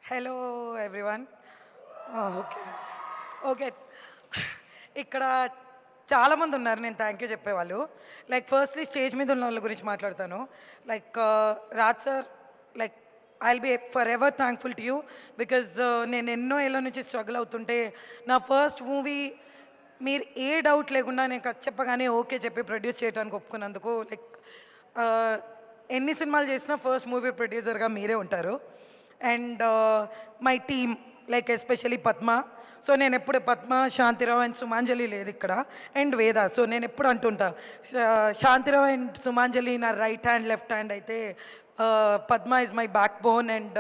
Hello everyone. Okay okay. ఇక్కడ చాలామంది ఉన్నారు నేను థ్యాంక్ యూ చెప్పేవాళ్ళు. లైక్ ఫస్ట్లీ స్టేజ్ మీద ఉన్న వాళ్ళ గురించి మాట్లాడతాను. Like Raj sir, like I'll be for ever thankful to you because నేను ఎన్నో ఏళ్ళ నుంచి స్ట్రగుల్ అవుతుంటే నా ఫస్ట్ మూవీ మీరు ఏ డౌట్ లేకుండా నేను చెప్పగానే ఓకే చెప్పి ప్రొడ్యూస్ చేయడానికి ఒప్పుకున్నందుకు, లైక్ ఎన్ని సినిమాలు చేసినా ఫస్ట్ మూవీ ప్రొడ్యూసర్గా మీరే ఉంటారు. And my team, like especially Padma. So నేను ఎప్పుడు పద్మ, శాంతిరావు అండ్ సుమాంజలి లేదు ఇక్కడ, అండ్ వేద. సో నేను ఎప్పుడు అంటుంటా శాంతిరావు అండ్ సుమాంజలి నా రైట్ హ్యాండ్ లెఫ్ట్ హ్యాండ్ అయితే, Padma is my backbone. And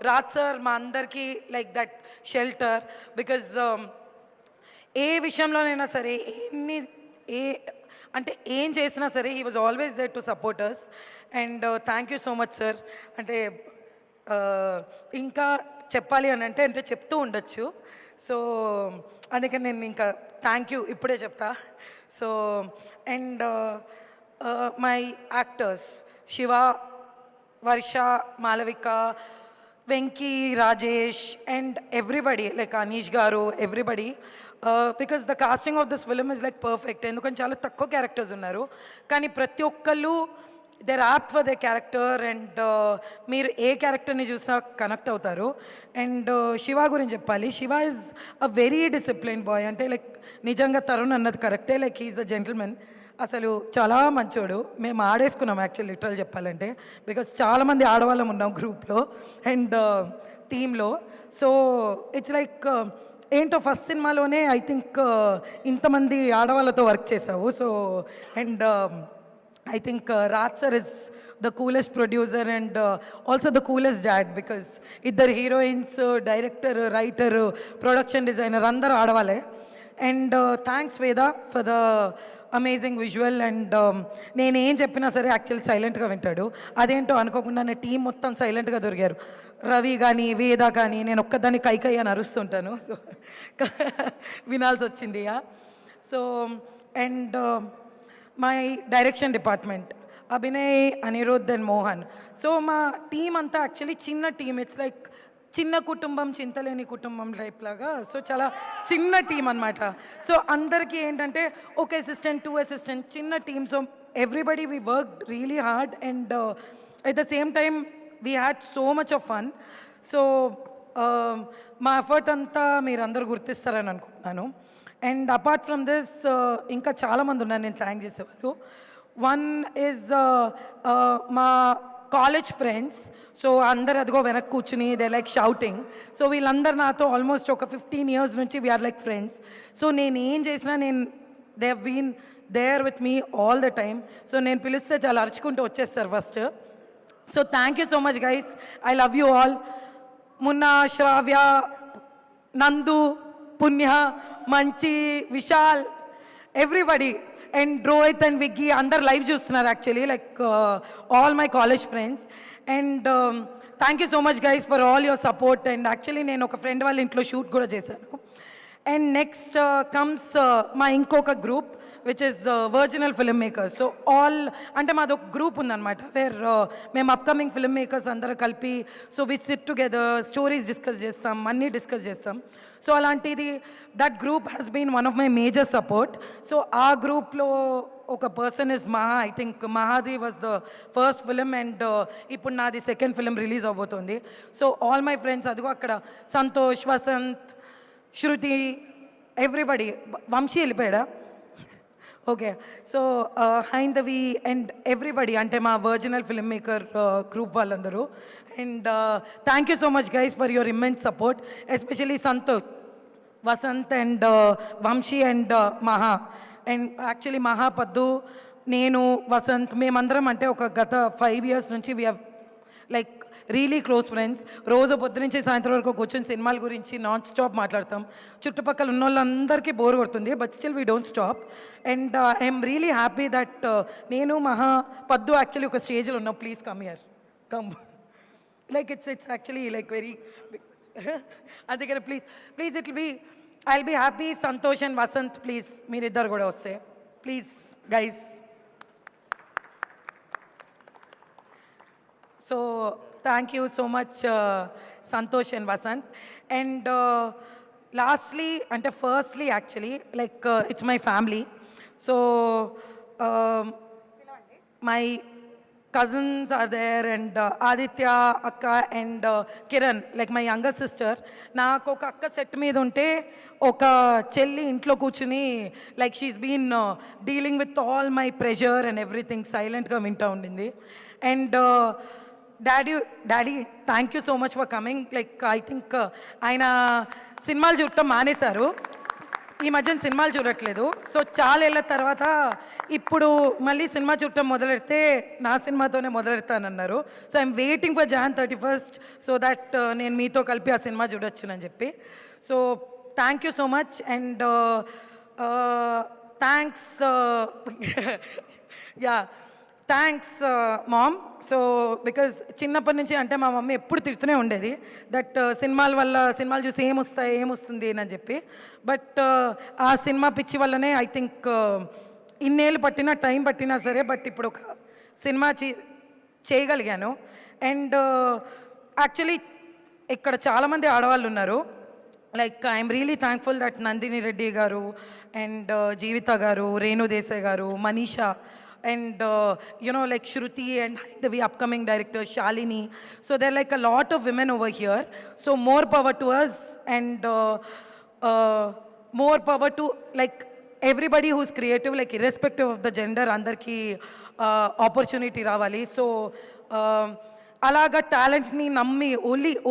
Raj sir మా అందరికీ లైక్ దట్ షెల్టర్. బికాజ్ ఏ విషయంలోనైనా సరే ఏ అంటే ఏం చేసినా సరే he was always there to supporters. And thank you so much sir. అంటే ఇంకా చెప్పాలి అని అంటే చెప్తూ ఉండొచ్చు. సో అందుకని నేను ఇంకా థ్యాంక్ యూ ఇప్పుడే చెప్తా. So and my actors Shiva, Varsha, Malavika, Venky, Rajesh and everybody, like Anish గారు, everybody. Because the casting of this film is like perfect. ఎందుకంటే చాలా తక్కువ క్యారెక్టర్స్ ఉన్నారు, కానీ ప్రతి ఒక్కళ్ళు they're apt for the character. And మీరు ఏ క్యారెక్టర్ని చూసినా కనెక్ట్ అవుతారు. అండ్ శివ గురించి చెప్పాలి. Shiva is a very discipline boy. అంటే లైక్ నిజంగా తరుణ్ అన్నది కరెక్టే, లైక్ హీఈస్ అ జెంటిల్మెన్. అసలు చాలా మంచోడు. మేము ఆడేసుకున్నాం యాక్చువల్లీ లిటరల్ చెప్పాలంటే, బికాస్ చాలామంది ఆడవాళ్ళం ఉన్నాం గ్రూప్లో అండ్ టీంలో. సో ఇట్స్ లైక్ ఏంటో ఫస్ట్ సినిమాలోనే ఐ థింక్ ఇంతమంది ఆడవాళ్ళతో వర్క్ చేసావు. So and I think Raj sir is the coolest producer and also the coolest dad, because iddaru heroines, director, writer, production designer andaru aadavale. And thanks Veda for the amazing visual. And నేను ఏం చెప్పినా సరే actually సైలెంట్గా వింటాడు. అదేంటో అనుకోకుండా నా team మొత్తం సైలెంట్గా దొరికారు. రవి కానీ వేద కానీ, నేను ఒక్కదాన్ని కై అని అరుస్తుంటాను. సో వినాల్సి వచ్చింది. So and my direction department Abhinay, Anirudh and Mohan. So మా టీం అంతా యాక్చువల్లీ చిన్న టీం. ఇట్స్ లైక్ చిన్న కుటుంబం, చింతలేని కుటుంబం టైప్ లాగా. సో చాలా చిన్న టీం అనమాట. సో అందరికీ ఏంటంటే ఒక అసిస్టెంట్, 2 అసిస్టెంట్, చిన్న team. So everybody we work really hard and at the same time we had so much of fun. So మా ఎఫర్ట్ అంతా మీరు అందరూ గుర్తిస్తారని అనుకుంటున్నాను. అండ్ అపార్ట్ ఫ్రమ్ దిస్ ఇంకా చాలామంది ఉన్నారు నేను థ్యాంక్ చేసేవాళ్ళు. వన్ ఈజ్ మా కాలేజ్ ఫ్రెండ్స్. సో అందరు అదిగో వెనక్కి కూర్చుని దే లైక్ షౌటింగ్. సో వీళ్ళందరూ నాతో ఆల్మోస్ట్ ఒక 15 years నుంచి వీఆర్ లైక్ ఫ్రెండ్స్. సో నేను ఏం చేసినా they have been there with me all the time. So నేను పిలిస్తే చాలా అరుచుకుంటూ వచ్చేస్తారు first. So thank you so much guys. I love you all. Munna, Shravya, Nandu, Punya, మంచి, Vishal, everybody. And Rohit and Viggy అందరు లైవ్ చూస్తున్నారు actually, like all my college friends. And thank you so much guys for all your support. And actually నేను ఒక friend వాళ్ళ ఇంట్లో shoot కూడా చేశాను. And next comes మా ఇంకొక group which is వర్జినల్ film makers. So all అంటే మాది ఒక గ్రూప్ ఉందన్నమాట, వేర్ మేము అప్కమింగ్ ఫిల్మ్ మేకర్స్ అందరూ కలిపి so we sit together, stories discuss చేస్తాం, అన్నీ డిస్కస్ చేస్తాం. సో అలాంటిది that group has been one of my major support. So ఆ గ్రూప్లో ఒక person is Maha. I think మహాది was the first film and ఇప్పుడు నాది సెకండ్ ఫిలిం రిలీజ్ అవబోతుంది. సో ఆల్ మై ఫ్రెండ్స్ అదిగో అక్కడ సంతోష్, వసంత్, శృతి, ఎవ్రీబడి. వంశీ వెళ్ళిపోయాడా? Okay. So Haindavi and everybody, అంటే మా వర్జినల్ ఫిల్మ్ మేకర్ గ్రూప్ వాళ్ళందరూ. And thank you so much guys for your immense support, especially Santosh, Vasanth and Vamshi and Maha. And actually Maha, Paddu, నేను, వసంత్ మేమందరం అంటే ఒక గత 5 years నుంచి we have like really close friends. రోజు పొద్దు నుంచి సాయంత్రం వరకు కూర్చొని సినిమాల గురించి నాన్ స్టాప్ మాట్లాడతాం. చుట్టుపక్కల ఉన్న వాళ్ళందరికీ బోర్ కొడుతుంది, but still we don't stop. And I'm really happy that నేను, మహా, పద్దు యాక్చువల్లీ ఒక స్టేజ్లో ఉన్నాం. Please come here, come. Like it's actually like very అందుకని please it will be, I will be happy. Santosh and Vasanth please మీరిద్దరు కూడా వస్తే please guys. So thank you so much Santosh and Vasanth. And lastly అంటే firstly actually like it's my family. So my cousins are there and Aditya akka and Kiran like my younger sister. నాకు ఒక అక్క set మీద ఉంటే ఒక చెల్లి ఇంట్లో కూర్చుని like she's been dealing with all my pressure and everything సైలెంట్గా వింటూ ఉండింది. And daddy thank you so much for coming. Like I think ఆయన సినిమాలు చూడటం మానేశారు, ఈ మధ్యన సినిమాలు చూడట్లేదు. సో చాలా ఏళ్ళ తర్వాత ఇప్పుడు మళ్ళీ సినిమా చూడటం మొదలెడితే నా సినిమాతోనే మొదలెడతానన్నారు. So I'm waiting for Jan 31st so that నేను మీతో కలిపి ఆ సినిమా చూడొచ్చునని చెప్పి. So thank you so much and thanks ya thanks mom. So because చిన్నప్పటి నుంచి అంటే మా మమ్మీ ఎప్పుడు తిడుతూనే ఉండేది దట్ సినిమాల వల్ల సినిమాలు చూసి ఏమొస్తుంది అని చెప్పి. బట్ ఆ సినిమా పిచ్చి వల్లనే ఐ థింక్ ఇన్నేళ్ళు పట్టినా టైం పట్టినా సరే బట్ ఇప్పుడు ఒక సినిమా చేయగలిగాను. అండ్ యాక్చువల్లీ ఇక్కడ చాలామంది ఆడవాళ్ళు ఉన్నారు. Like I'm really thankful that Nandini Reddy గారు అండ్ జీవిత గారు, రేణు దేశాయ్ గారు, Manisha and like Shruti and the upcoming director Shalini. So there are like a lot of women over here. So more power to us and more power to like everybody who's creative, like irrespective of the gender, andarki opportunity ravali. So అలాగా టాలెంట్ని నమ్మి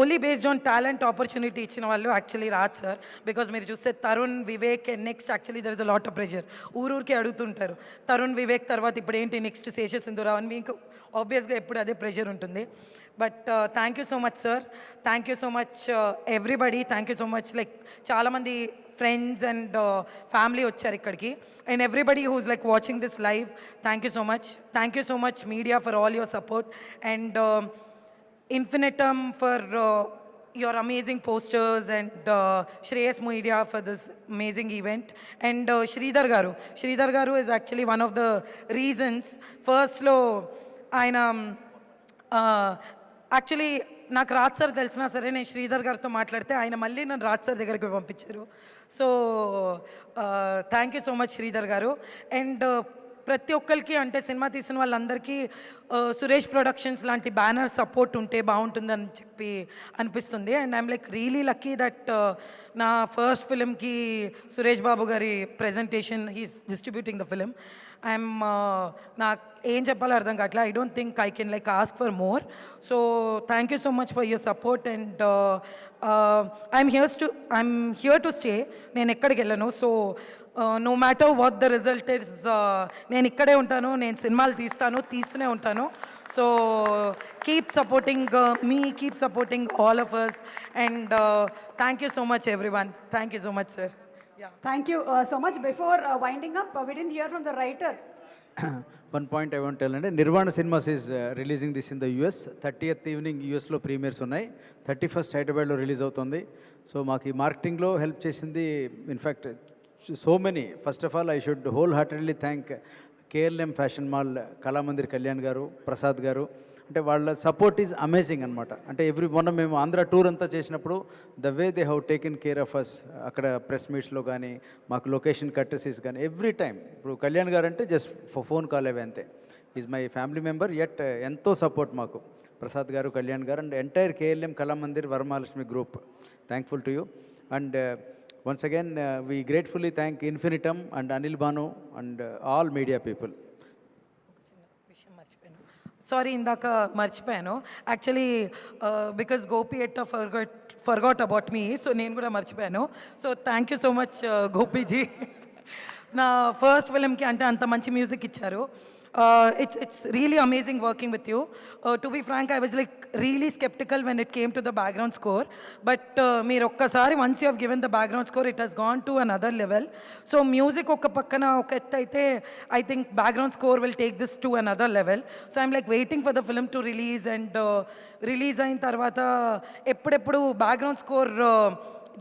only based on talent opportunity ఇచ్చిన వాళ్ళు actually Raj sir. Because మీరు చూస్తే Tarun, Vivek and next actually there is a lot of pressure. ఊరికి అడుగుతుంటారు తరుణ్, వివేక్ తర్వాత ఇప్పుడు ఏంటి నెక్స్ట్ శేషసింధురావు అని. మీకు ఆబ్వియస్గా ఎప్పుడు అదే ప్రెషర్ ఉంటుంది. But thank you so much sir, thank you so much everybody, thank you so much. Like చాలామంది ఫ్రెండ్స్ అండ్ ఫ్యామిలీ వచ్చారు ఇక్కడికి. And everybody who's like watching this live, thank you so much. Thank you so much media for all your support and Infinitum for your amazing posters and Shreyas Media for this amazing event and Sridhar Garu is actually one of the reasons. First lo aina actually నాకు Raj sir తెలిసినా సరే నేను శ్రీధర్ గారితో మాట్లాడితే ఆయన మళ్ళీ నన్ను Raj sir దగ్గరికి పంపించారు. So thank you so much Sridhar గారు. అండ్ ప్రతి ఒక్కరికి అంటే సినిమా తీసిన వాళ్ళందరికీ సురేష్ ప్రొడక్షన్స్ లాంటి బ్యానర్ సపోర్ట్ ఉంటే బాగుంటుందని చెప్పి అనిపిస్తుంది. And I'm like really lucky that నా ఫస్ట్ ఫిలింకి సురేష్ బాబు గారి presentation he's distributing the film. I'm నాకు ఏం చెప్పాలో అర్థం కావట్లే. I don't think I can like ask for more. So thank you so much for your support and I'm here to stay. నేను ఎక్కడికి వెళ్ళను. So no matter what the result is నేను ఇక్కడే ఉంటాను, నేను సినిమాలు తీస్తూనే ఉంటాను. So keep supporting me, keep supporting all of us and thank you so much everyone. Thank you so much sir. Thank you so much. Before winding up, we didn't hear from the writer. One point I want to tell and Nirvana Cinemas is releasing this in the US. 30th evening US లో premieres ఉన్నాయి, 31st హైదరాబాద్లో release అవుతుంది. So మాకు ఈ మార్కెటింగ్లో help చేసింది in fact so many. First of all I should whole heartedly thank KLM fashion mall Kalamandir Kalyan గారు, ప్రసాద్ గారు. అంటే వాళ్ళ సపోర్ట్ ఈజ్ అమేజింగ్ అనమాట. అంటే మొన్న మేము ఆంధ్ర టూర్ అంతా చేసినప్పుడు the way they have taken care of us, అక్కడ ప్రెస్ మీట్స్లో కానీ మాకు లొకేషన్ కట్టసీస్ కానీ ఎవ్రీ టైం. ఇప్పుడు కళ్యాణ్ గారు అంటే జస్ట్ ఫోన్ కాల్ అవే అంతే. Is my family member at ఎంతో సపోర్ట్ మాకు ప్రసాద్ గారు, కళ్యాణ్ గారు and entire KLM Kalamandir Varamahalakshmi group. Thankful to you and once again we gratefully thank Infinitum and Anil Banu and all media people. Sorry ఇందాక మర్చిపోయాను actually because Gopi ఎట్టా forgot about me. So నేను కూడా మర్చిపోయాను. So thank you so much Gopiji. నా first ఫిలింకి అంటే అంత మంచి మ్యూజిక్ ఇచ్చారు. It's really amazing working with you. To be frank, I was like really skeptical when it came to the background score. But meer okkasari once you have given the background score, it has gone to another level. So music okka pakkana oka ettaithe, I think background score will take this to another level. So I'm like waiting for the film to release and release ayin tarvata eppudu background score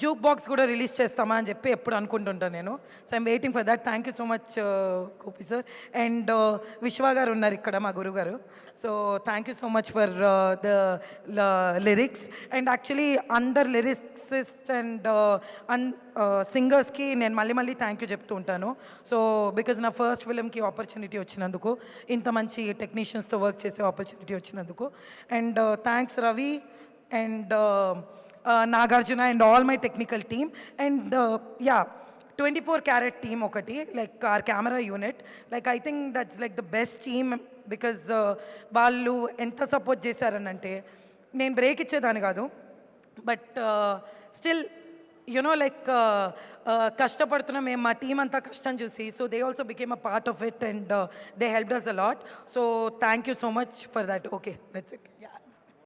juke box కూడా release చేస్తామా అని చెప్పి ఎప్పుడు అనుకుంటుంటాను నేను. So I'm waiting for that. Thank you so much Gopi sir. And విశ్వ గారు ఉన్నారు ఇక్కడ, మా గురుగారు. So thank you so much for the lyrics. And actually అందరు లిరిక్సిస్ట్ అండ్ సింగర్స్కి నేను మళ్ళీ థ్యాంక్ యూ చెప్తూ ఉంటాను. సో బికాజ్ నా ఫస్ట్ ఫిలింకి ఆపర్చునిటీ వచ్చినందుకు, ఇంత మంచి టెక్నీషియన్స్తో వర్క్ చేసే ఆపర్చునిటీ వచ్చినందుకు. And thanks Ravi and Nagarjuna and all my technical team. And ya, 24 carat team ఒకటి, like our camera unit. Like I think that's like the best team, because వాళ్ళు ఎంత support చేశారనంటే, నేను బ్రేక్ ఇచ్చేదాన్ని కాదు, బట్ స్టిల్ యునో లైక్ కష్టపడుతున్నాం మేము, మా team అంతా కష్టం చూసి. So they also became a part of it and they helped us a lot. So thank you so much for that. Okay, that's it.